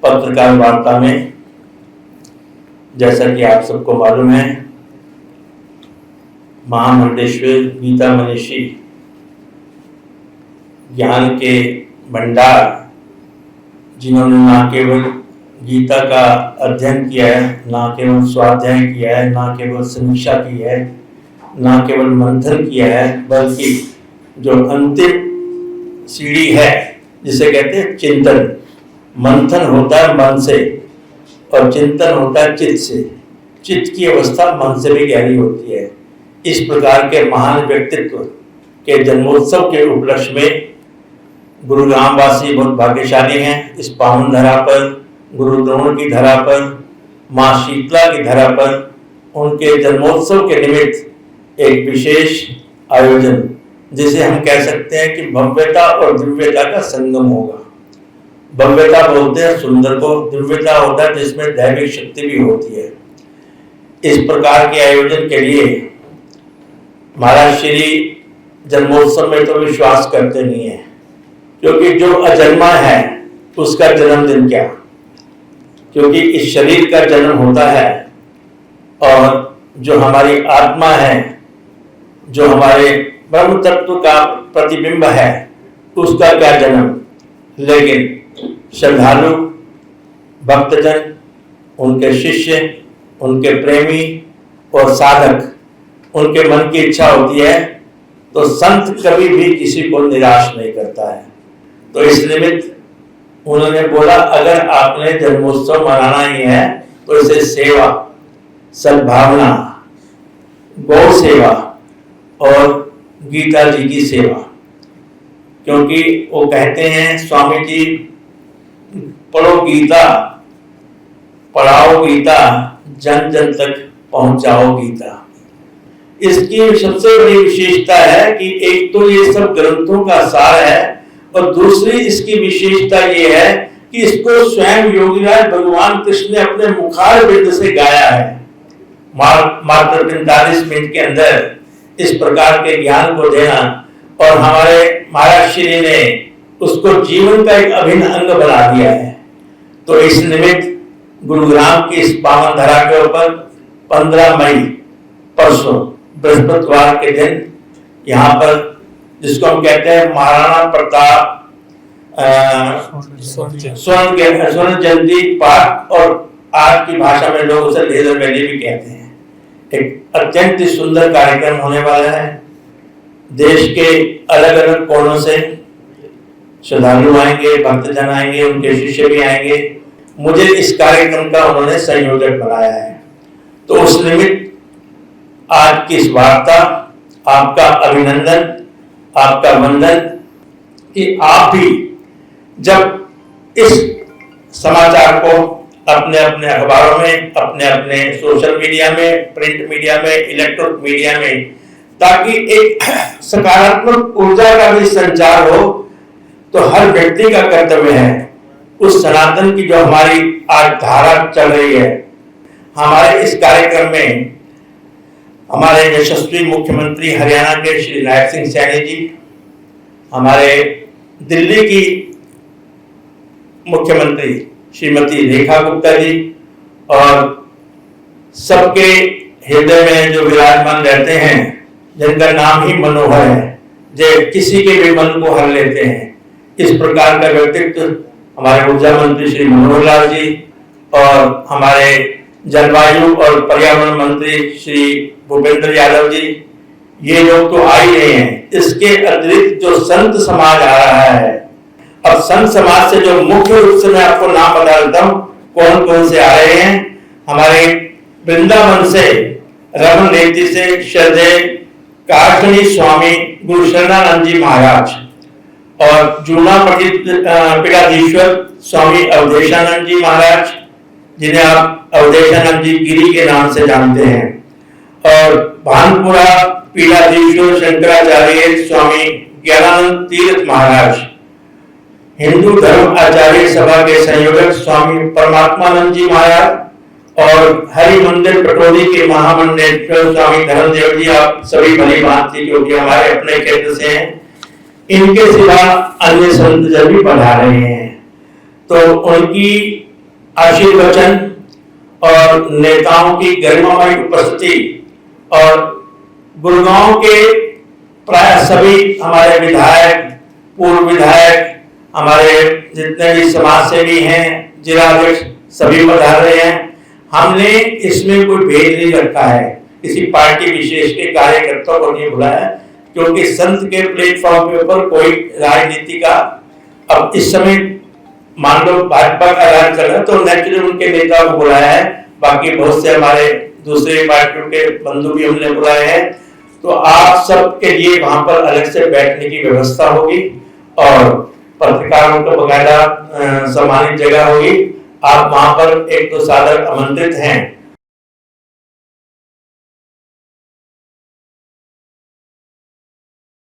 पत्रकार वार्ता में, जैसा कि आप सबको मालूम है, महामंडलेश्वर गीता मनीषी ज्ञान के भंडार, जिन्होंने न केवल गीता का अध्ययन किया है, न केवल स्वाध्याय किया है, न केवल समीक्षा की है, न केवल मंथन किया है, बल्कि जो अंतिम सीढ़ी है जिसे कहते हैं चिंतन। मंथन होता है मन से और चिंतन होता है चित्त से। चित्त की अवस्था मन से भी गहरी होती है। इस प्रकार के महान व्यक्तित्व के जन्मोत्सव के उपलक्ष्य में गुरुग्राम वासी बहुत भाग्यशाली हैं। इस पावन धरा पर, गुरु द्रोण की धरा पर, माँ शीतला की धरा पर उनके जन्मोत्सव के निमित्त एक विशेष आयोजन, जिसे हम कह सकते हैं कि भव्यता और दिव्यता का संगम होगा। भव्यता बोलते हैं सुंदर को, दिव्यता होता है जिसमें दैविक शक्ति भी होती है। इस प्रकार के आयोजन के लिए महाराज श्री जन्मोत्सव में तो विश्वास करते नहीं है, क्योंकि जो अजन्मा है उसका जन्मदिन क्या, क्योंकि इस शरीर का जन्म होता है और जो हमारी आत्मा है, जो हमारे ब्रह्म तत्व का प्रतिबिंब है, उसका क्या जन्म। लेकिन श्रद्धालु भक्तजन, उनके शिष्य, उनके प्रेमी और साधक, उनके मन की इच्छा होती है तो संत कभी भी किसी को निराश नहीं करता है। तो इस निमित्त उन्होंने बोला, अगर आपने जन्मोत्सव मनाना ही है तो इसे सेवा, सद्भावना, गौ सेवा और गीता जी की सेवा, क्योंकि वो कहते हैं स्वामी जी, पढ़ो गीता, पढ़ाओ गीता, जन जन तक पहुंचाओ गीता। इसकी सबसे बड़ी विशेषता है कि एक तो ये सब ग्रंथों का सार है और दूसरी इसकी विशेषता ये है कि इसको स्वयं योगीराज भगवान कृष्ण ने अपने मुखार बिंद से गाया है। मात्र 45 मिनट के अंदर इस प्रकार के ज्ञान को देना, और हमारे महाराज श्री ने उसको जीवन का एक अभिन्न अंग बना दिया है। तो इस निमित्त गुरुग्राम की इस पावन धरा के ऊपर 15 मई परसों बृहस्पतिवार के दिन यहाँ पर, जिसको हम कहते हैं महाराणा प्रताप स्वर्ण जयंती पार्क, और आज की भाषा में लोग उसे लेजर वैली भी कहते हैं, एक अत्यंत सुंदर कार्यक्रम होने वाला है। देश के अलग अलग कोनों से श्रद्धालु आएंगे, भक्तजन आएंगे, उनके शिष्य भी आएंगे। मुझे इस कार्यक्रम का उन्होंने संयोजक बनाया है। तो उस निमित्त आज की इस वार्ता, आपका अभिनंदन, आपका वंदन कि आप भी जब इस समाचार को अपने अपने अखबारों में, अपने अपने सोशल मीडिया में, प्रिंट मीडिया में, इलेक्ट्रॉनिक मीडिया में, ताकि एक सकारात्मक ऊर्जा का भी संचार हो, तो हर व्यक्ति का कर्तव्य है उस सनातन की जो हमारी आज धारा चल रही है। हमारे इस कार्यक्रम में हमारे यशस्वी मुख्यमंत्री हरियाणा के श्री नायब सिंह सैनी जी, हमारे दिल्ली की मुख्यमंत्री श्रीमती रेखा गुप्ता जी, और सबके हृदय में जो विराजमान रहते हैं, जिनका नाम ही मनोहर है, जो किसी के भी मन को हर लेते हैं, इस प्रकार का व्यक्तित्व हमारे ऊर्जा मंत्री श्री मनोहर लाल जी, और हमारे जलवायु और पर्यावरण मंत्री श्री भूपेंद्र यादव जी, ये लोग तो आ ही रहे हैं। इसके अतिरिक्त जो संत समाज आ रहा है, अब संत समाज से जो मुख्य रूप से मैं आपको नाम बता देता हूँ कौन कौन से आ रहे हैं। हमारे वृंदावन से, रमन नेति से श्रद्धेय काशनी स्वामी गुरु शरणानंद जी महाराज, और जूना पीठाधीश्वर स्वामी अवधेशानंद जी महाराज, जिन्हें आप अवधेशानंद जी गिरी के नाम से जानते हैं, और भानपुरा पीठाधीश्वर शंकराचार्य स्वामी ज्ञानानंद तीर्थ महाराज, हिंदू धर्म आचार्य सभा के संयोजक स्वामी परमात्मानंद जी महाराज, और हरि मंदिर पटोरी के महामंडलेश्वर स्वामी धर्मदेव जी, आप सभी भली भांति क्योंकि हमारे अपने क्षेत्र से हैं। इनके सिवा अन्य संत जन भी पढ़ा रहे हैं। तो उनकी आशीर्वचन और नेताओं की गरिमामय उपस्थिति और गुड़गांव के प्राय सभी हमारे विधायक, पूर्व विधायक, हमारे जितने भी समाज सेवी हैं, जिला अध्यक्ष, सभी पधार रहे हैं। हमने इसमें कोई भेद नहीं रखा है, किसी पार्टी विशेष के कार्यकर्ताओं को नहीं बुलाया, क्योंकि संत के प्लेटफॉर्म के ऊपर कोई राजनीति का अब इस समय मान लो भाजपा का ऐलान चल रहा है तो नेचुरली उनके नेताओं को बुलाया है, बाकी बहुत से हमारे दूसरे पार्टियों के बंधु भी हमने बुलाए हैं। तो आप सबके लिए वहां पर अलग से बैठने की व्यवस्था होगी और पत्रकारों को बकायदा सम्मानित जगह होगी। आप वहां पर एक तो सादर आमंत्रित हैं।